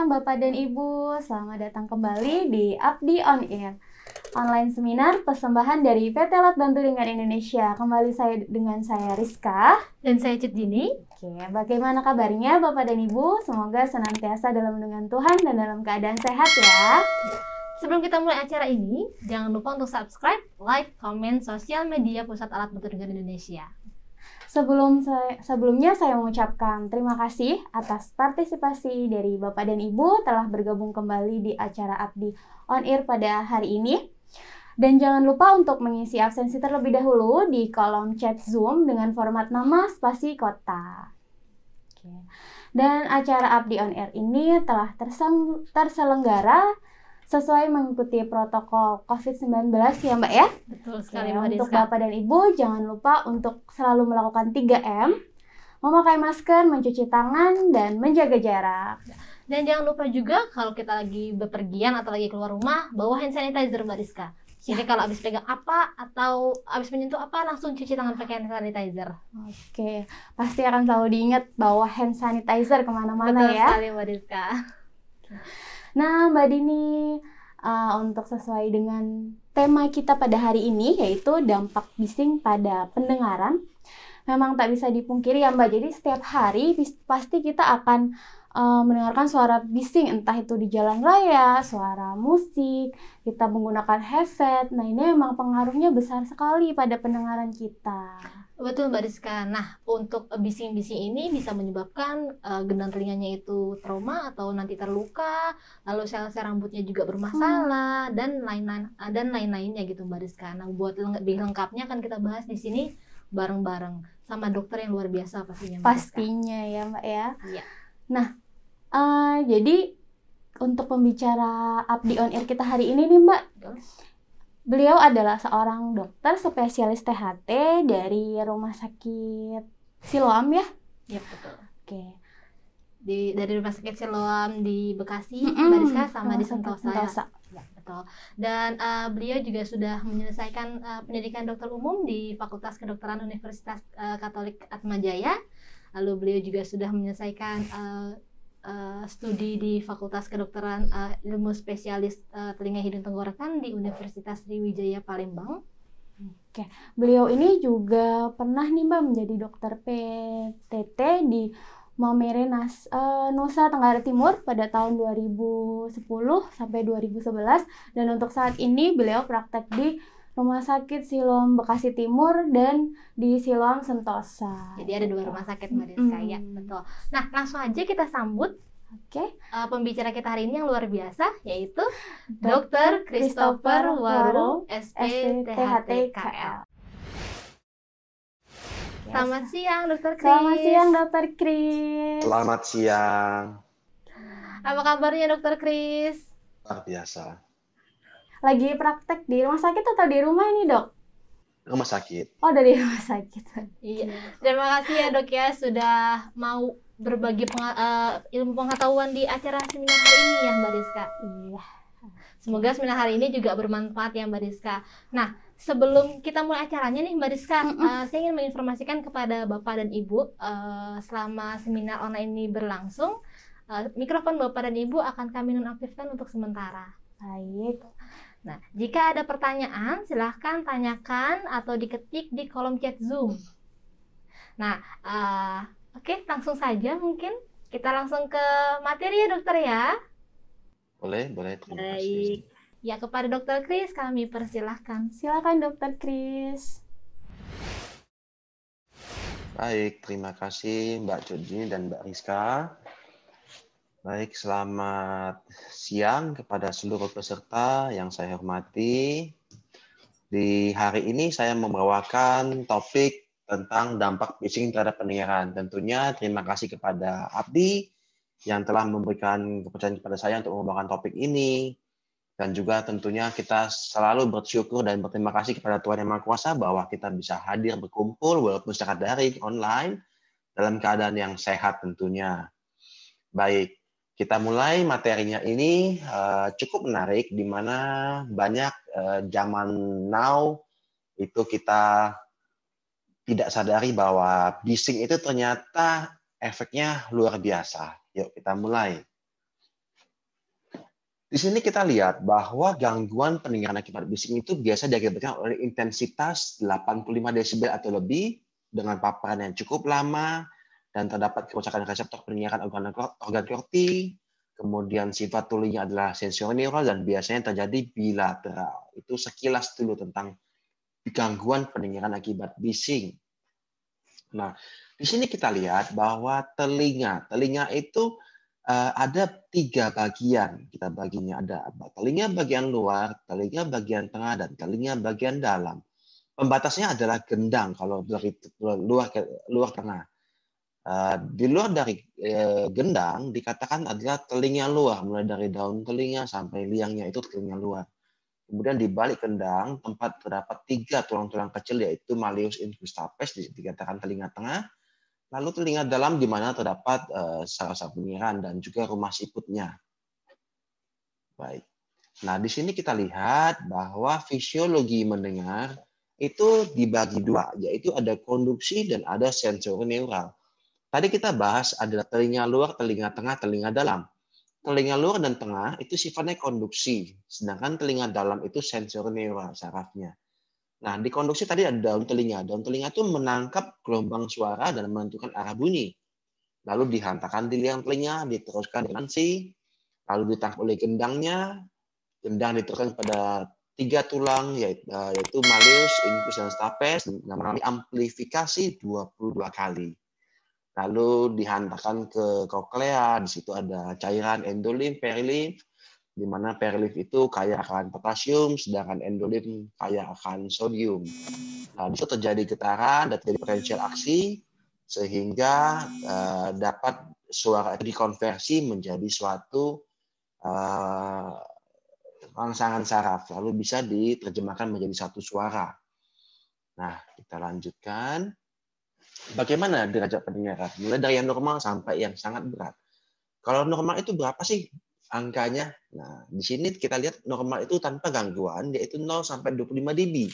siang Bapak dan Ibu, selamat datang kembali di Abdi On Air, online seminar persembahan dari PT Alat Bantu Ringan Indonesia. Kembali dengan saya Rizka dan saya Cut Jini. Oke, bagaimana kabarnya Bapak dan Ibu? Semoga senantiasa dalam lindungan Tuhan dan dalam keadaan sehat ya. Sebelum kita mulai acara ini, jangan lupa untuk subscribe, like, komen sosial media Pusat Alat Bantu Ringan Indonesia. Sebelumnya saya mengucapkan terima kasih atas partisipasi dari Bapak dan Ibu telah bergabung kembali di acara Abdi On Air pada hari ini. Dan jangan lupa untuk mengisi absensi terlebih dahulu di kolom chat Zoom dengan format nama spasi kota. Oke. Dan acara Abdi On Air ini telah terselenggara sesuai mengikuti protokol COVID-19 ya Mbak ya? Betul sekali Mbak. Untuk Rizka. Bapak dan Ibu jangan lupa untuk selalu melakukan 3M, memakai masker, mencuci tangan, dan menjaga jarak. Dan jangan lupa juga kalau kita lagi bepergian atau lagi keluar rumah, bawa hand sanitizer Mbak Rizka. Jadi kalau habis pegang apa atau habis menyentuh apa, langsung cuci tangan pakai hand sanitizer. Oke, pasti akan selalu diingat bawa hand sanitizer kemana-mana ya. Betul sekali Mbak Rizka. Nah Mbak Dini, untuk sesuai dengan tema kita pada hari ini, yaitu dampak bising pada pendengaran. Memang tak bisa dipungkiri ya Mbak, jadi setiap hari pasti kita akan mendengarkan suara bising, entah itu di jalan raya, suara musik, kita menggunakan headset. Nah ini memang pengaruhnya besar sekali pada pendengaran kita. Betul Mbak Rizka. Nah, untuk bising-bising ini bisa menyebabkan gendang telinganya itu trauma atau nanti terluka, lalu sel-sel rambutnya juga bermasalah dan lain-lainnya gitu Mbak Rizka. Nah, buat lebih lengkapnya kan kita bahas di sini bareng-bareng sama dokter yang luar biasa pastinya Mbak Rizka. Pastinya ya Mbak ya. Iya. Nah, jadi untuk pembicara Abdi On Air kita hari ini nih Mbak, beliau adalah seorang dokter spesialis THT dari Rumah Sakit Siloam ya? Iya betul. Oke. Dari Rumah Sakit Siloam di Bekasi, Mbak Rizka, sama di Sentosa. Ya, betul. Dan beliau juga sudah menyelesaikan pendidikan dokter umum di Fakultas Kedokteran Universitas Katolik Atmajaya. Lalu beliau juga sudah menyelesaikan studi di Fakultas Kedokteran Ilmu Spesialis Telinga Hidung Tenggorokan di Universitas Sriwijaya Palembang. Oke, beliau ini juga pernah nih Mbak menjadi dokter PTT di Maumere Nusa Tenggara Timur pada tahun 2010 sampai 2011, dan untuk saat ini beliau praktek di Rumah Sakit Siloam Bekasi Timur dan di Siloam Sentosa. Jadi ada 2 rumah sakit Mbak Rizka ya, betul. Nah, langsung aja kita sambut pembicara kita hari ini yang luar biasa, yaitu Dr. Christopher Waru, SP.THT KL. Selamat siang Dr. Chris. Selamat siang Dr. Chris. Selamat siang. Apa kabarnya Dr. Chris? Luar biasa. Lagi praktek di rumah sakit atau di rumah ini dok? Rumah sakit. Oh, dari rumah sakit. Iya. Terima kasih ya dok ya sudah mau berbagi ilmu pengetahuan di acara seminar hari ini ya Mbak Rizka. Iya. Semoga seminar hari ini juga bermanfaat ya Mbak Rizka. Nah, sebelum kita mulai acaranya nih Mbak Rizka, saya ingin menginformasikan kepada Bapak dan Ibu selama seminar online ini berlangsung, mikrofon Bapak dan Ibu akan kami nonaktifkan untuk sementara. Baik. Nah, jika ada pertanyaan, silahkan tanyakan atau diketik di kolom chat Zoom. Nah, oke, langsung saja mungkin kita langsung ke materi ya dokter ya. Boleh, terima kasih. Baik. Ya, kepada Dr. Chris kami persilahkan. Silakan Dr. Chris. Baik, terima kasih Mbak Jodini dan Mbak Rizka. Baik, selamat siang kepada seluruh peserta yang saya hormati. Di hari ini saya membawakan topik tentang dampak bising terhadap pendengaran. Tentunya terima kasih kepada Abdi yang telah memberikan kepercayaan kepada saya untuk membawakan topik ini. Dan juga tentunya kita selalu bersyukur dan berterima kasih kepada Tuhan Yang Maha Kuasa bahwa kita bisa hadir berkumpul walaupun secara daring, online, dalam keadaan yang sehat tentunya. Baik, kita mulai materinya ini cukup menarik, di mana banyak zaman now itu kita tidak sadari bahwa bising itu ternyata efeknya luar biasa. Yuk kita mulai. Di sini kita lihat bahwa gangguan pendengaran akibat bising itu biasa diakibatkan oleh intensitas 85 desibel atau lebih dengan paparan yang cukup lama dan terdapat kerusakan reseptor pendengaran organ korti. Kemudian sifat tulinya adalah sensorineural dan biasanya terjadi bilateral. Itu sekilas dulu tentang gangguan pendengaran akibat bising. Nah, di sini kita lihat bahwa telinga itu ada 3 bagian. Kita baginya ada telinga bagian luar, telinga bagian tengah, dan telinga bagian dalam. Pembatasnya adalah gendang kalau dari luar tengah. Di luar dari gendang dikatakan adalah telinga luar, mulai dari daun telinga sampai liangnya itu telinga luar. Kemudian di balik gendang tempat terdapat 3 tulang-tulang kecil yaitu malleus incustapes dikatakan telinga tengah. Lalu telinga dalam di mana terdapat saraf pendengaran dan juga rumah siputnya. Baik. Nah, di sini kita lihat bahwa fisiologi mendengar itu dibagi 2, yaitu ada konduksi dan ada sensorineural. Tadi kita bahas adalah telinga luar, telinga tengah, telinga dalam. Telinga luar dan tengah itu sifatnya konduksi, sedangkan telinga dalam itu sensorineural sarafnya. Nah, di konduksi tadi ada daun telinga. Daun telinga itu menangkap gelombang suara dan menentukan arah bunyi. Lalu dihantarkan di liang telinga, diteruskan dengan lalu ditangkap oleh gendangnya. Gendang diteruskan pada 3 tulang, yaitu malleus, incus, dan stapes, mengalami amplifikasi 22 kali. Lalu dihantarkan ke koklea, di situ ada cairan endolimf, perilimf, di mana perilimf itu kaya akan potasium, sedangkan endolimf kaya akan sodium. Nah, di situ terjadi getaran dan terjadi potensial aksi, sehingga dapat suara itu dikonversi menjadi suatu rangsangan saraf, lalu bisa diterjemahkan menjadi satu suara. Nah, kita lanjutkan. Bagaimana derajat pendengaran? Mulai dari yang normal sampai yang sangat berat. Kalau normal itu berapa sih angkanya? Nah, di sini kita lihat normal itu tanpa gangguan, yaitu 0 sampai 25 dB.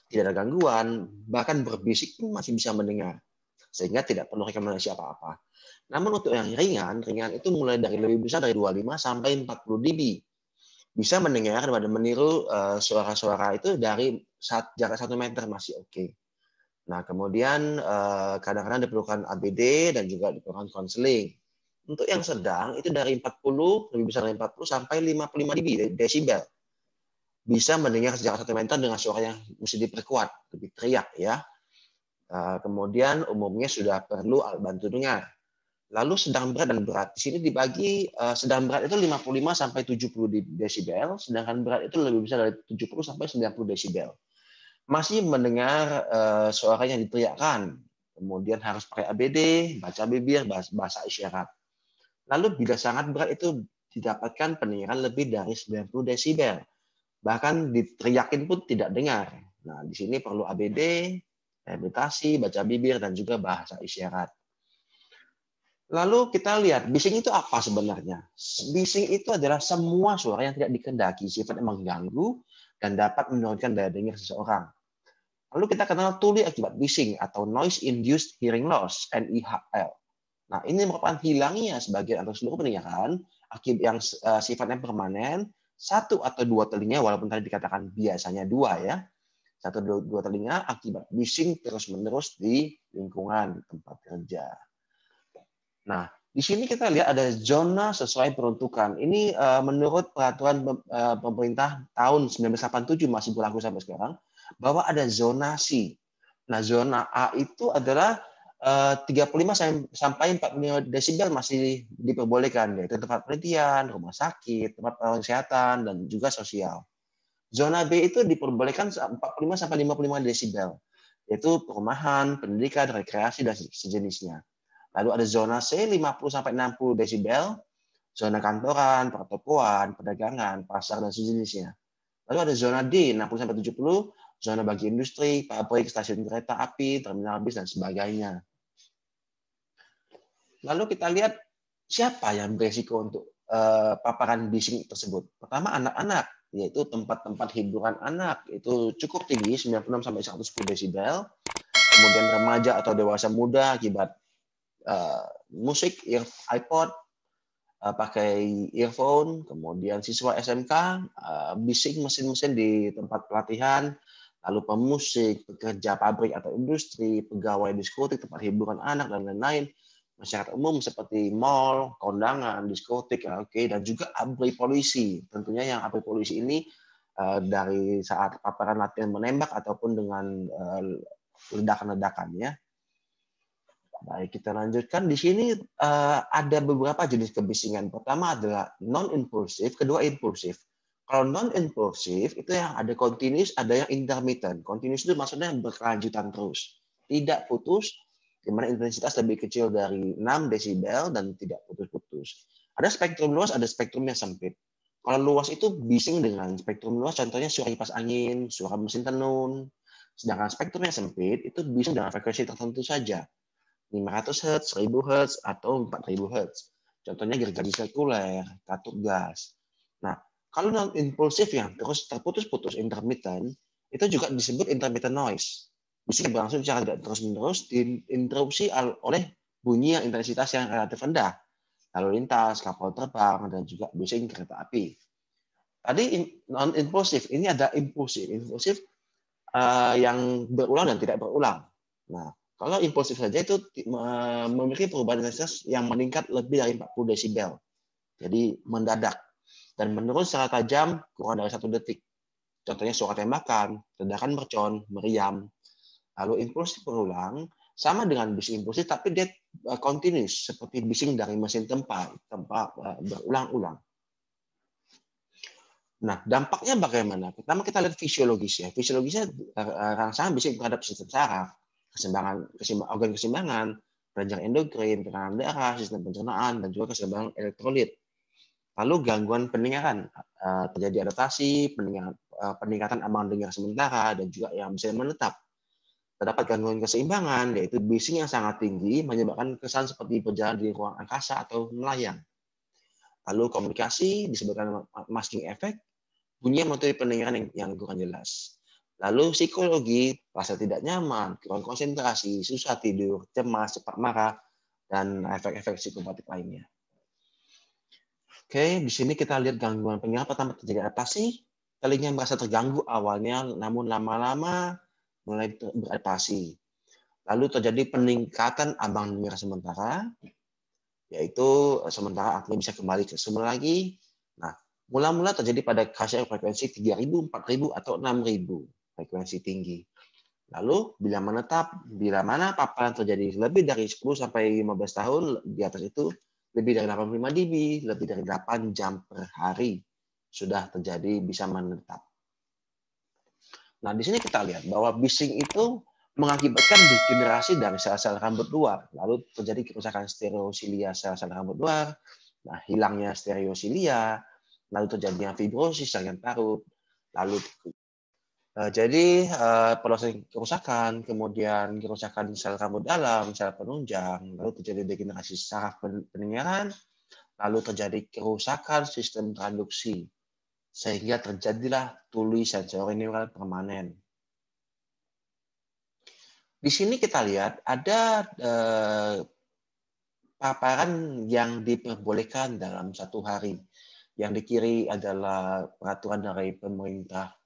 Tidak ada gangguan, bahkan berbisik pun masih bisa mendengar. Sehingga tidak perlu rekomendasi apa-apa. Namun untuk yang ringan itu mulai dari lebih besar dari 25 sampai 40 dB. Bisa mendengar dan meniru suara-suara itu dari jarak 1 meter masih oke. Nah, kemudian kadang-kadang diperlukan ABD dan juga diperlukan konseling. Untuk yang sedang itu dari 40, lebih besar dari 40 sampai 55 desibel. Bisa mendengar jarak 1 meter dengan suara yang mesti diperkuat, lebih teriak ya. Kemudian umumnya sudah perlu alat bantu dengar. Lalu sedang berat dan berat. Di sini dibagi sedang berat itu 55 sampai 70 desibel, sedangkan berat itu lebih besar dari 70 sampai 90 desibel. Masih mendengar suara yang diteriakkan, kemudian harus pakai ABD, baca bibir, bahasa isyarat. Lalu bila sangat berat itu didapatkan pendengaran lebih dari 90 desibel. Bahkan diteriakin pun tidak dengar. Nah, di sini perlu ABD, rehabilitasi, baca bibir, dan juga bahasa isyarat. Lalu kita lihat, bising itu apa sebenarnya? Bising itu adalah semua suara yang tidak dikehendaki, sifatnya mengganggu, dan dapat menurunkan daya dengar seseorang. Lalu kita kenal tuli akibat bising atau noise induced hearing loss (NIHL). Nah, ini merupakan hilangnya sebagian atau seluruh pendengaran akibat yang sifatnya permanen, 1 atau 2 telinga, walaupun tadi dikatakan biasanya 2 ya. 1 atau 2 telinga akibat bising terus-menerus di lingkungan tempat kerja. Nah, di sini kita lihat ada zona sesuai peruntukan. Ini menurut peraturan pemerintah tahun 1987 masih berlaku sampai sekarang, bahwa ada zonasi. Nah, zona A itu adalah 35 sampai 45 desibel masih diperbolehkan, yaitu tempat penelitian, rumah sakit, tempat perawatan kesehatan, dan juga sosial. Zona B itu diperbolehkan 45 sampai 55 desibel, yaitu perumahan, pendidikan, rekreasi, dan sejenisnya. Lalu ada zona C 50 sampai 60 desibel, zona kantoran, pertokoan, perdagangan, pasar, dan sejenisnya. Lalu ada zona D 60 sampai 70, zona bagi industri, pabrik, stasiun kereta api, terminal bis, dan sebagainya. Lalu kita lihat siapa yang beresiko untuk paparan bising tersebut. Pertama, anak-anak, yaitu tempat-tempat hiburan anak itu cukup tinggi 96 sampai 110 desibel. Kemudian remaja atau dewasa muda akibat musik, iPod, pakai earphone, kemudian siswa SMK bising mesin-mesin di tempat pelatihan, lalu pemusik, pekerja pabrik atau industri, pegawai diskotik, tempat hiburan anak, dan lain-lain, masyarakat umum seperti mal, kondangan, diskotik, karaoke, dan juga abri polisi. Tentunya yang abri polisi ini dari saat paparan latihan menembak ataupun dengan ledakan-ledakan ya. Baik, kita lanjutkan. Di sini ada beberapa jenis kebisingan. Pertama adalah non-impulsif, kedua impulsif. Kalau non-impulsif itu yang ada continuous, ada yang intermittent. Continuous itu maksudnya berkelanjutan terus, tidak putus, di mana intensitas lebih kecil dari 6 desibel dan tidak putus-putus. Ada spektrum luas, ada spektrum yang sempit. Kalau luas itu bising dengan spektrum luas, contohnya suara kipas angin, suara mesin tenun. Sedangkan spektrum yang sempit itu bising dengan frekuensi tertentu saja. 500 Hz, 1000 Hz, atau 4000 Hz. Contohnya gergaji sirkuler, katup gas. Nah, kalau non-impulsif yang terus terputus-putus, intermittent, itu juga disebut intermittent noise. Bising berlangsung secara tidak terus-menerus, diinterupsi oleh bunyi yang intensitas yang relatif rendah. Lalu lintas, kapal terbang, dan juga bising kereta api. Tadi non-impulsif, ini ada impulsif. Impulsif yang berulang dan tidak berulang. Nah, kalau impulsif saja itu memiliki perubahan intensitas yang meningkat lebih dari 40 desibel. Jadi mendadak. Dan menurun secara tajam kurang dari 1 detik. Contohnya suara tembakan, ledakan mercon, meriam. Lalu impulsif berulang, sama dengan bising impulsif, tapi dia continuous, seperti bising dari mesin tempa berulang-ulang. Nah, dampaknya bagaimana? Pertama kita lihat fisiologisnya. Fisiologisnya rangsangan bising terhadap sistem saraf, organ keseimbangan, kelenjar endokrin, tekanan darah, sistem pencernaan, dan juga keseimbangan elektrolit. Lalu gangguan pendengaran, terjadi adaptasi, peningkatan ambang dengar sementara, dan juga yang bisa menetap. Terdapat gangguan keseimbangan, yaitu bising yang sangat tinggi, menyebabkan kesan seperti berjalan di ruang angkasa atau melayang. Lalu komunikasi disebutkan masking effect, bunyi yang menutupi pendengaran yang kurang jelas. Lalu psikologi, rasa tidak nyaman, kurang konsentrasi, susah tidur, cemas, cepat marah, dan efek-efek psikopatik lainnya. Oke, di sini kita lihat gangguan pendengaran. Pertama terjadi adaptasi, telinga merasa terganggu awalnya, namun lama-lama mulai beradaptasi. Lalu terjadi peningkatan ambang dengar sementara, yaitu sementara artinya bisa kembali ke semula lagi. Nah, mula-mula terjadi pada kasus frekuensi 3000, 4000, atau 6000. Frekuensi tinggi. Lalu bila mana paparan terjadi lebih dari 10 sampai 15 tahun di atas itu, lebih dari 85 dB, lebih dari 8 jam per hari sudah terjadi bisa menetap. Nah, di sini kita lihat bahwa bising itu mengakibatkan degenerasi dari sel-sel rambut luar, lalu terjadi kerusakan stereosilia sel-sel rambut luar, nah hilangnya stereosilia, lalu terjadinya fibrosis jaringan parut, lalu jadi proses kerusakan, kemudian kerusakan sel rambut dalam, sel penunjang, lalu terjadi degenerasi saraf pendengaran, lalu terjadi kerusakan sistem transduksi, sehingga terjadilah tuli sensori neural permanen. Di sini kita lihat ada paparan yang diperbolehkan dalam 1 hari. Yang di kiri adalah peraturan dari pemerintah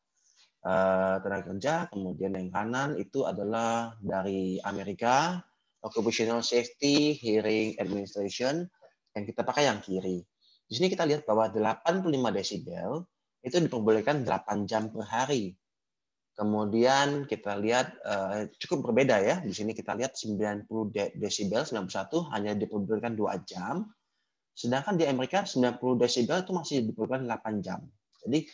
tenaga kerja, kemudian yang kanan itu adalah dari Amerika, Occupational Safety Hearing Administration, yang kita pakai yang kiri. Di sini kita lihat bahwa 85 desibel itu diperbolehkan 8 jam per hari. Kemudian kita lihat cukup berbeda ya. Di sini kita lihat 90 desibel, 91 hanya diperbolehkan 2 jam. Sedangkan di Amerika 90 desibel itu masih diperbolehkan 8 jam. Jadi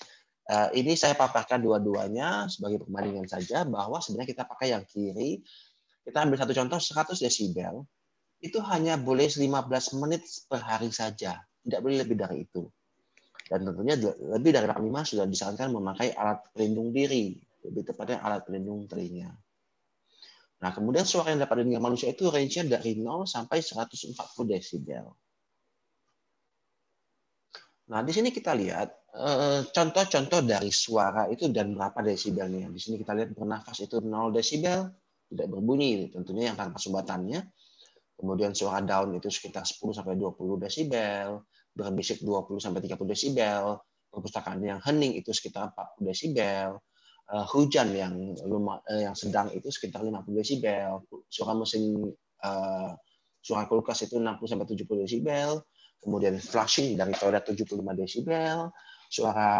ini saya paparkan dua-duanya sebagai perbandingan saja bahwa sebenarnya kita pakai yang kiri. Kita ambil satu contoh 100 desibel itu hanya boleh 15 menit per hari saja, tidak boleh lebih dari itu. Dan tentunya lebih dari 85 sudah disarankan memakai alat pelindung diri, lebih tepatnya alat pelindung telinga. Nah, kemudian suara yang dapat didengar manusia itu range-nya dari 0 sampai 140 desibel. Nah, di sini kita lihat contoh-contoh dari suara itu dan berapa desibelnya. Di sini kita lihat bernafas itu 0 desibel, tidak berbunyi, tentunya yang tanpa sumbatannya. Kemudian suara daun itu sekitar 10 sampai 20 desibel, berbisik 20-30 desibel, perpustakaan yang hening itu sekitar 40 desibel, hujan yang sedang itu sekitar 50 desibel, suara mesin suara kulkas itu 60-70 desibel, kemudian flushing dari toilet 75 desibel, suara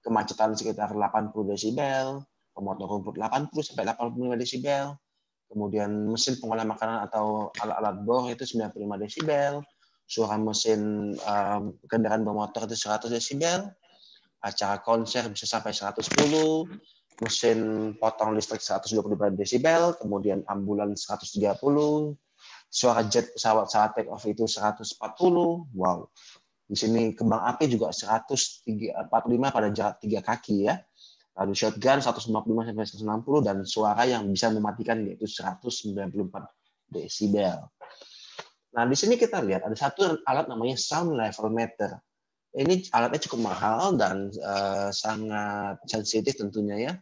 kemacetan sekitar 80 desibel, pemotor rumput 80-85 desibel, kemudian mesin pengolah makanan atau alat-alat bor itu 95 desibel, suara mesin kendaraan bermotor itu 100 desibel, acara konser bisa sampai 110, mesin potong listrik 125 desibel, kemudian ambulans 130, suara jet pesawat saat take off itu 140, wow. Di sini kembang api juga 145 pada jarak 3 kaki ya. Lalu shotgun 155 sampai 160 dan suara yang bisa mematikan yaitu 194 desibel. Nah, di sini kita lihat ada satu alat namanya sound level meter. Ini alatnya cukup mahal dan sangat sensitif tentunya ya.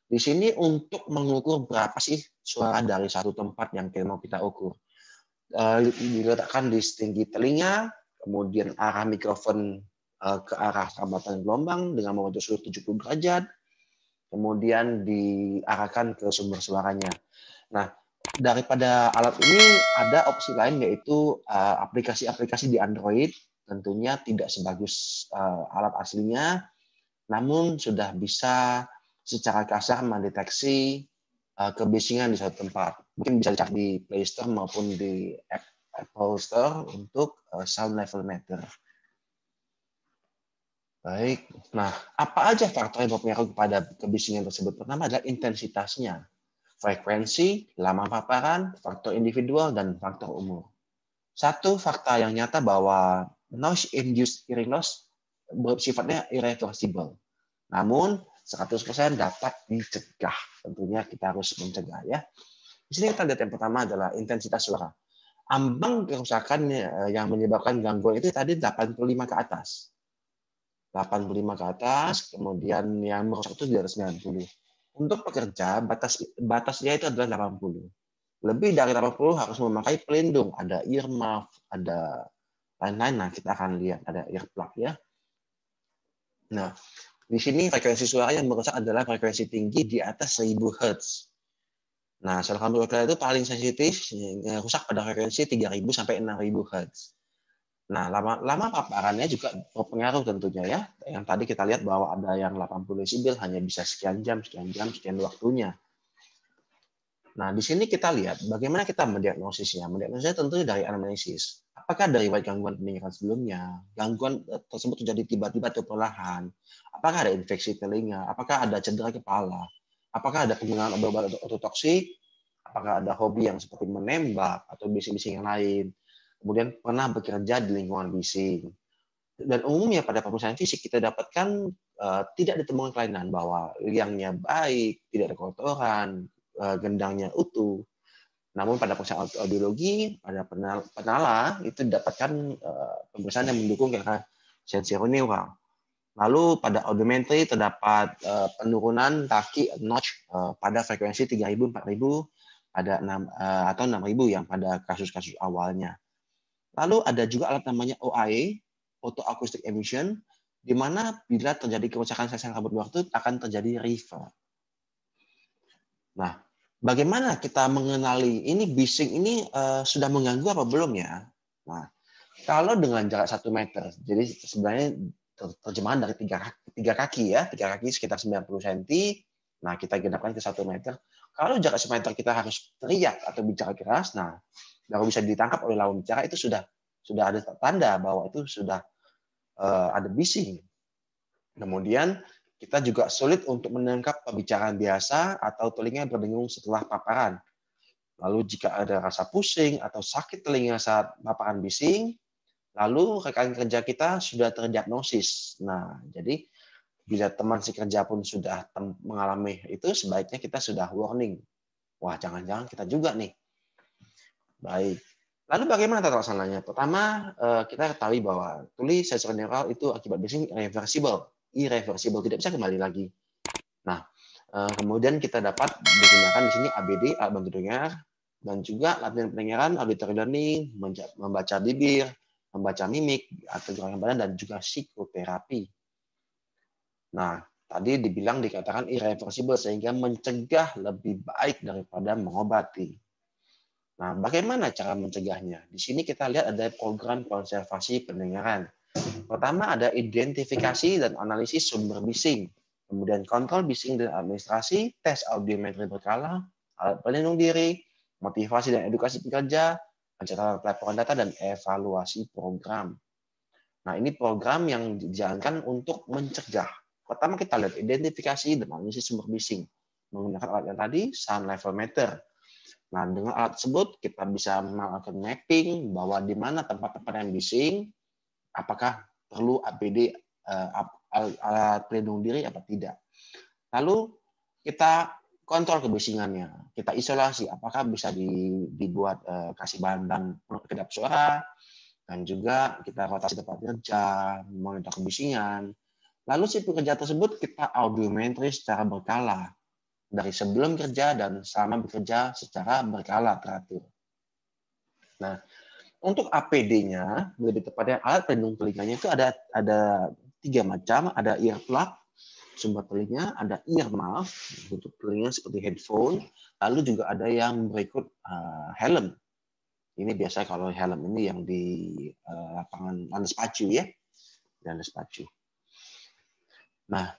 Di sini untuk mengukur berapa sih suara dari satu tempat yang mau kita ukur. Diletakkan di setinggi telinga, kemudian arah mikrofon ke arah tambatan gelombang dengan membentuk sudut 70 derajat, kemudian diarahkan ke sumber suaranya. Nah, daripada alat ini ada opsi lain yaitu aplikasi-aplikasi di Android, tentunya tidak sebagus alat aslinya, namun sudah bisa secara kasar mendeteksi kebisingan di satu tempat. Mungkin bisa dicari di Play Store maupun di Apple Store untuk sound level meter. Baik, nah apa aja faktor yang berpengaruh kepada kebisingan tersebut? Pertama adalah intensitasnya, frekuensi, lama paparan, faktor individual, dan faktor umur. Satu fakta yang nyata bahwa noise-induced hearing loss sifatnya irreversible. Namun 100% dapat dicegah. Tentunya kita harus mencegah ya. Di sini kita lihat yang pertama adalah intensitas suara. Ambang kerusakan yang menyebabkan gangguan itu tadi 85 ke atas. 85 ke atas, kemudian yang merusak itu di atas 90. Untuk pekerja, batasnya itu adalah 80. Lebih dari 80 harus memakai pelindung. Ada earmuff, ada lain-lain. Nah, kita akan lihat ada earplug ya. Nah, di sini frekuensi suara yang merusak adalah frekuensi tinggi di atas 1000 Hz. Nah, sel kambing itu paling sensitif, rusak pada frekuensi 3000 sampai 6000 Hz. Nah, lama paparannya juga berpengaruh tentunya ya. Yang tadi kita lihat bahwa ada yang 80 desibel hanya bisa sekian jam, sekian waktunya. Nah, di sini kita lihat bagaimana kita mendiagnosisnya. Mendiagnosisnya tentunya dari anamnesis. Apakah dari riwayat gangguan pendengaran sebelumnya? Gangguan tersebut terjadi tiba-tiba atau perlahan? Apakah ada infeksi telinga? Apakah ada cedera kepala? Apakah ada penggunaan obat ototoksik? Apakah ada hobi yang seperti menembak atau bising-bising yang lain? Kemudian pernah bekerja di lingkungan bising. Dan umumnya pada pemeriksaan fisik kita dapatkan tidak ditemukan kelainan bahwa liangnya baik, tidak ada kotoran, gendangnya utuh. Namun pada pemeriksaan audiologi, pada penala itu didapatkan pemeriksaan yang mendukung ke arah sensorineural. Lalu pada audiometri terdapat penurunan kaki notch pada frekuensi 3000, 4000 pada atau 6000 yang pada kasus-kasus awalnya. Lalu ada juga alat namanya OAE, Auto Acoustic Emission, di mana bila terjadi kerusakan sel kabut luar itu akan terjadi reverb. Nah, bagaimana kita mengenali ini bising ini sudah mengganggu apa belum ya? Nah, kalau dengan jarak 1 meter, jadi sebenarnya terjemahan dari 3 kaki ya, 3 kaki sekitar 90 cm. Nah, kita genapkan ke 1 meter. Kalau jarak 1 meter kita harus teriak atau bicara keras, nah baru bisa ditangkap oleh lawan bicara, itu sudah ada tanda bahwa itu sudah ada bising. Kemudian kita juga sulit untuk menangkap pembicaraan biasa atau telinga berdengung setelah paparan. Lalu jika ada rasa pusing atau sakit telinga saat paparan bising, lalu rekan kerja kita sudah terdiagnosis. Nah, jadi bila teman sekerja pun sudah mengalami itu, sebaiknya kita sudah warning. Wah, jangan-jangan kita juga nih. Baik. Lalu bagaimana tata laksananya? Pertama, kita ketahui bahwa tuli sensorineural itu akibat bising irreversible, tidak bisa kembali lagi. Nah, kemudian kita dapat digunakan di sini ABD, alat bantu dengar, dan juga latihan pendengaran, auditory learning, membaca bibir, membaca mimik atau gerakan badan, dan juga psikoterapi. Nah, tadi dikatakan irreversible sehingga mencegah lebih baik daripada mengobati. Nah, bagaimana cara mencegahnya? Di sini kita lihat ada program konservasi pendengaran. Pertama ada identifikasi dan analisis sumber bising. Kemudian kontrol bising dan administrasi, tes audiometri berkala, alat pelindung diri, motivasi dan edukasi pekerja, pencatatan pelaporan data, dan evaluasi program. Nah, ini program yang dijalankan untuk mencegah. Pertama kita lihat identifikasi dan analisis sumber bising. Menggunakan alat yang tadi, sound level meter. Nah, dengan alat tersebut kita bisa melakukan mapping bahwa di mana tempat-tempat yang bising, apakah perlu APD, alat pelindung diri apa tidak. Lalu kita kontrol kebisingannya, kita isolasi, apakah bisa dibuat kasih bahan kedap suara, dan juga kita rotasi tempat kerja, monitor kebisingan. Lalu si pekerja tersebut kita audiometri secara berkala, dari sebelum kerja dan selama bekerja secara berkala teratur. Nah, untuk APD-nya, lebih tepatnya alat pelindung telinganya itu ada 3 macam, ada earplug, sumber telinga, ada earmuff untuk telinga seperti headphone, lalu juga ada yang berikut helm. Ini biasa kalau helm ini yang di lapangan landas pacu ya, landas pacu. Nah,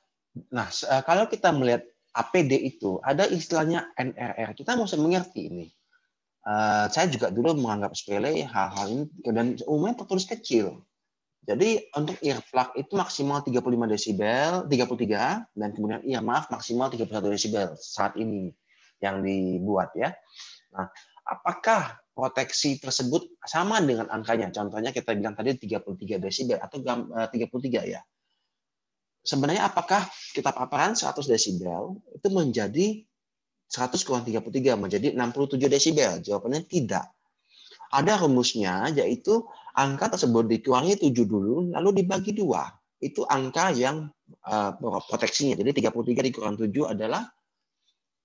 kalau kita melihat APD itu ada istilahnya NRR, kita mesti mengerti ini. Saya juga dulu menganggap sepele hal-hal ini dan umumnya tertulis kecil. Jadi untuk earplug itu maksimal 35 desibel, 33, dan kemudian earmuff maksimal 31 desibel saat ini yang dibuat ya. Nah, apakah proteksi tersebut sama dengan angkanya? Contohnya kita bilang tadi 33 desibel atau 33 ya. Sebenarnya apakah kita paparan 100 desibel itu menjadi 100 kurang 33 menjadi 67 desibel? Jawabannya tidak. Ada rumusnya, yaitu angka tersebut dikurangi 7 dulu, lalu dibagi 2. Itu angka yang proteksinya. Jadi 33 dikurang 7 adalah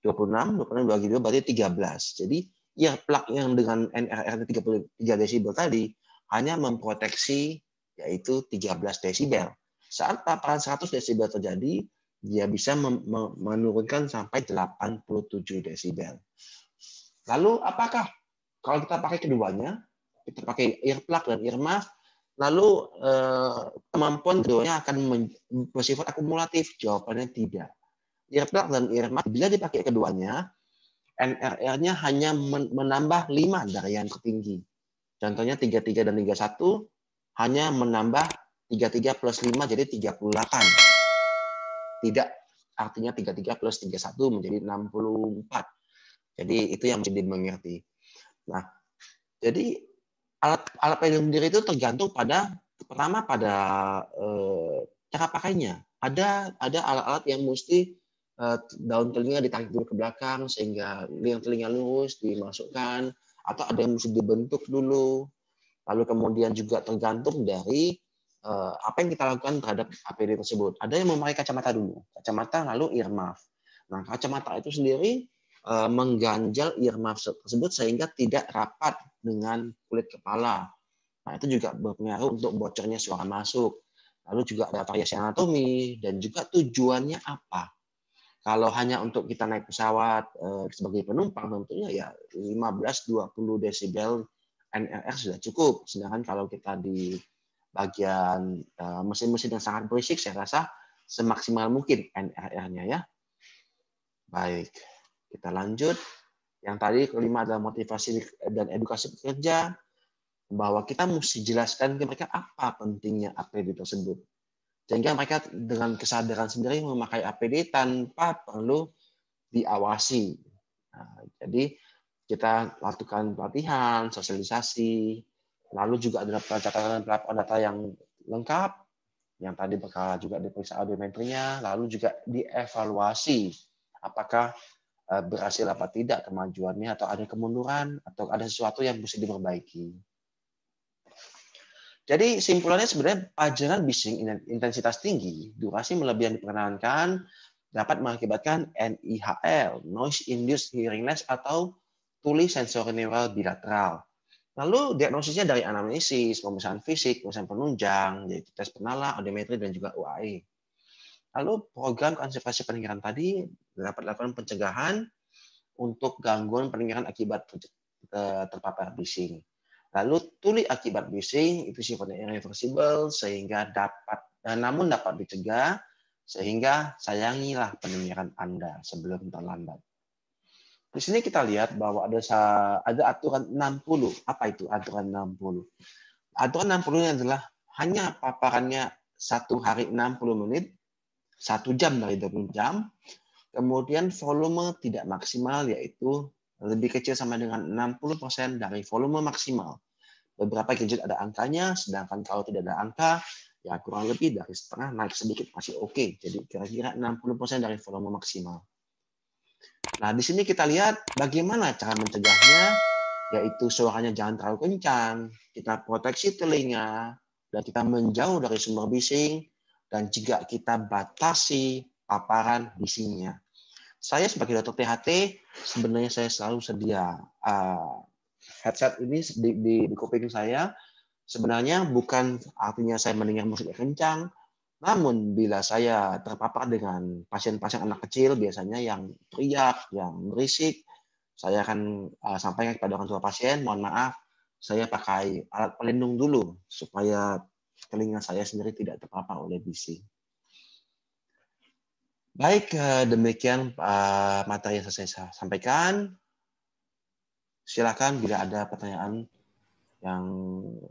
26, 26 dibagi 2 berarti 13. Jadi earplug yang dengan NRR 33 desibel tadi hanya memproteksi yaitu 13 desibel. Saat paparan 100 desibel terjadi, dia bisa menurunkan sampai 87 desibel. Lalu apakah kalau kita pakai keduanya, kita pakai earplug dan earmuff, lalu kemampuan keduanya akan bersifat akumulatif? Jawabannya tidak. Earplug dan earmuff bila dipakai keduanya, NRR-nya hanya menambah 5 dari yang tertinggi. Contohnya 33 dan 31 hanya menambah 33 plus 5 jadi 38. Tidak, artinya 33 plus 31 menjadi 64. Jadi itu yang mesti dimengerti. Nah, jadi alat pelindung diri itu tergantung pada pertama pada cara pakainya. Ada alat-alat yang mesti daun telinga ditarik dulu ke belakang sehingga liang telinga lurus dimasukkan, atau ada yang mesti dibentuk dulu. Lalu kemudian juga tergantung dari apa yang kita lakukan terhadap APD tersebut. Ada yang memakai kacamata dulu, kacamata lalu earmuff. Nah, kacamata itu sendiri mengganjal earmuff tersebut sehingga tidak rapat dengan kulit kepala. Nah, itu juga berpengaruh untuk bocornya suara masuk. Lalu juga ada variasi anatomi dan juga tujuannya apa. Kalau hanya untuk kita naik pesawat sebagai penumpang tentunya ya 15-20 desibel NRR sudah cukup. Sedangkan kalau kita di bagian mesin-mesin yang sangat berisik, saya rasa semaksimal mungkin NRR-nya ya. Baik. Kita lanjut. Yang tadi kelima adalah motivasi dan edukasi pekerja, bahwa kita mesti jelaskan ke mereka apa pentingnya APD tersebut. Sehingga mereka dengan kesadaran sendiri memakai APD tanpa perlu diawasi. Nah, jadi kita lakukan pelatihan, sosialisasi, lalu juga ada pencatatan pelaporan data yang lengkap, yang tadi bakal juga diperiksa audiometrinya, lalu juga dievaluasi apakah berhasil apa tidak kemajuannya, atau ada kemunduran, atau ada sesuatu yang mesti diperbaiki. Jadi simpulannya sebenarnya pajanan bising intensitas tinggi, durasi melebihi yang diperkenankan, dapat mengakibatkan NIHL, Noise Induced Hearing Loss, atau tuli sensorineural bilateral. Lalu diagnosisnya dari anamnesis, pemeriksaan fisik, pemeriksaan penunjang, yaitu tes penala, audiometri, dan juga UAE. Lalu program konservasi pendengaran tadi dapat dilakukan pencegahan untuk gangguan pendengaran akibat terpapar bising. Lalu tuli akibat bising itu sifatnya irreversible sehingga namun dapat dicegah, sehingga sayangilah pendengaran Anda sebelum terlambat. Di sini kita lihat bahwa ada aturan 60. Apa itu aturan 60? Aturan 60 ini adalah hanya paparannya 1 hari 60 menit, 1 jam dari 20 jam, kemudian volume tidak maksimal, yaitu lebih kecil sama dengan 60% dari volume maksimal. Beberapa gadget ada angkanya, sedangkan kalau tidak ada angka, ya kurang lebih dari setengah, naik sedikit masih oke. Jadi kira-kira 60% dari volume maksimal. Nah, di sini kita lihat bagaimana cara mencegahnya, yaitu suaranya jangan terlalu kencang, kita proteksi telinga, dan kita menjauh dari sumber bising, dan juga kita batasi paparan bisingnya. Saya sebagai dokter THT, sebenarnya saya selalu sedia headset ini di kuping saya. Sebenarnya bukan artinya saya mendengar musik kencang, namun bila saya terpapar dengan pasien-pasien anak kecil, biasanya yang teriak, yang berisik, saya akan sampaikan kepada orang tua pasien, mohon maaf, saya pakai alat pelindung dulu, supaya telinga saya sendiri tidak terpapar oleh bising. Baik, demikian materi yang saya sampaikan. Silakan bila ada pertanyaan yang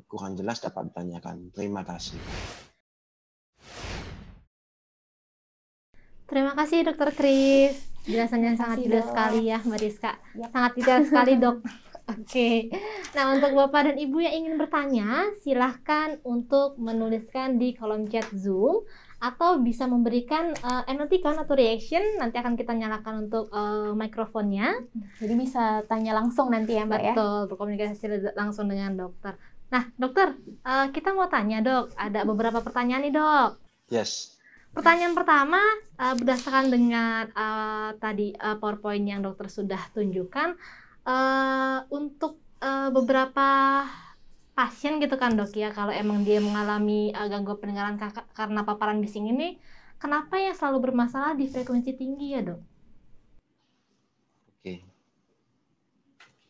kurang jelas dapat ditanyakan. Terima kasih. Terima kasih Dokter Kris. Jelasannya sangat jelas sekali ya Mbak Rizka. Sangat detail sekali dok. Oke. Nah, untuk Bapak dan Ibu yang ingin bertanya, silahkan untuk menuliskan di kolom chat Zoom atau bisa memberikan emoticon atau reaction. Nanti akan kita nyalakan untuk mikrofonnya. Jadi bisa tanya langsung nanti ya Mbak. Betul, berkomunikasi langsung dengan dokter. Nah, dokter, kita mau tanya dok, ada beberapa pertanyaan nih dok. Yes. Pertanyaan pertama, berdasarkan dengan tadi PowerPoint yang dokter sudah tunjukkan, untuk beberapa pasien gitu kan dok ya, kalau emang dia mengalami gangguan pendengaran karena paparan bising ini, kenapa yang selalu bermasalah di frekuensi tinggi ya dok? Oke,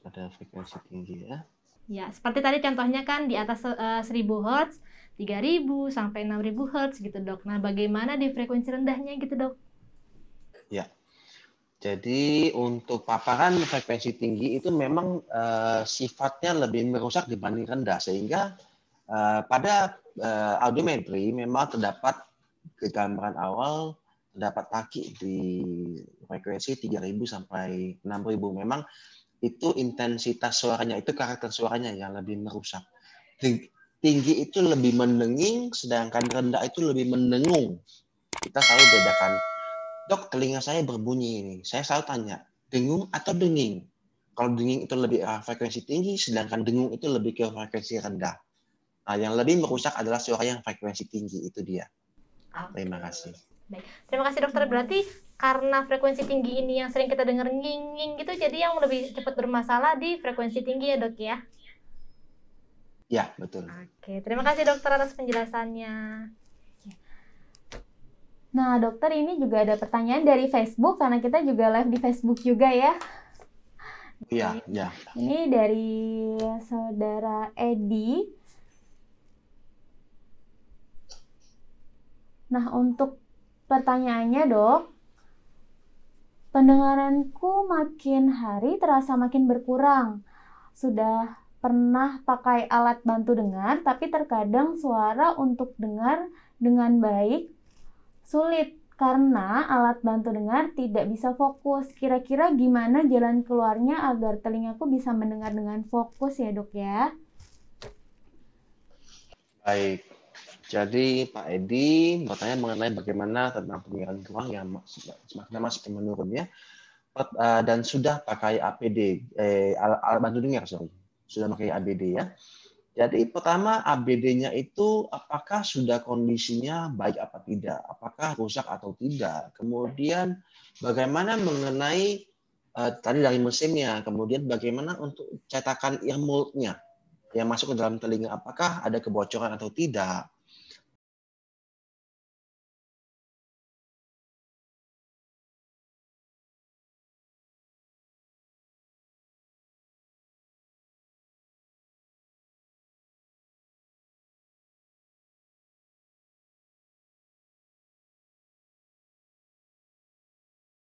pada frekuensi tinggi ya. Ya, seperti tadi contohnya kan di atas 1000 Hz, 3000 sampai 6000 Hz gitu dok. Nah, bagaimana di frekuensi rendahnya gitu dok? Ya, jadi untuk paparan frekuensi tinggi itu memang sifatnya lebih merusak dibanding rendah, sehingga pada audiometri memang terdapat gambaran awal, terdapat taki di frekuensi 3000 sampai 6000. Memang itu intensitas suaranya, itu karakter suaranya yang lebih merusak. Tinggi itu lebih mendenging, sedangkan rendah itu lebih mendengung. Kita selalu bedakan, dok telinga saya berbunyi ini. Saya selalu tanya, dengung atau denging? Kalau denging itu lebih frekuensi tinggi, sedangkan dengung itu lebih ke frekuensi rendah. Nah, yang lebih merusak adalah suara yang frekuensi tinggi, itu dia. Terima kasih. Baik. Terima kasih dokter. Berarti karena frekuensi tinggi ini yang sering kita dengar nging-nging gitu, jadi yang lebih cepat bermasalah di frekuensi tinggi ya dok ya? Ya, betul. Oke, terima kasih dokter atas penjelasannya. Nah dokter, ini juga ada pertanyaan dari Facebook, karena kita juga live di Facebook juga ya. Iya, ya. Ini dari saudara Edi. Nah, untuk pertanyaannya dok, pendengaranku makin hari terasa makin berkurang. Sudah pernah pakai alat bantu dengar, tapi terkadang suara untuk dengar dengan baik sulit karena alat bantu dengar tidak bisa fokus. Kira-kira gimana jalan keluarnya agar telingaku bisa mendengar dengan fokus ya dok ya? Baik. Jadi Pak Edi bertanya mengenai bagaimana tentang pendengaran kurang yang semakin lama semakin menurun ya, dan sudah pakai APD, alat bantu dengar, sudah pakai ABD ya. Jadi pertama ABD-nya itu apakah sudah kondisinya baik apa tidak, apakah rusak atau tidak. Kemudian bagaimana mengenai tadi dari mesinnya, kemudian bagaimana untuk cetakan ear mold-nya. yang masuk ke dalam telinga apakah ada kebocoran atau tidak.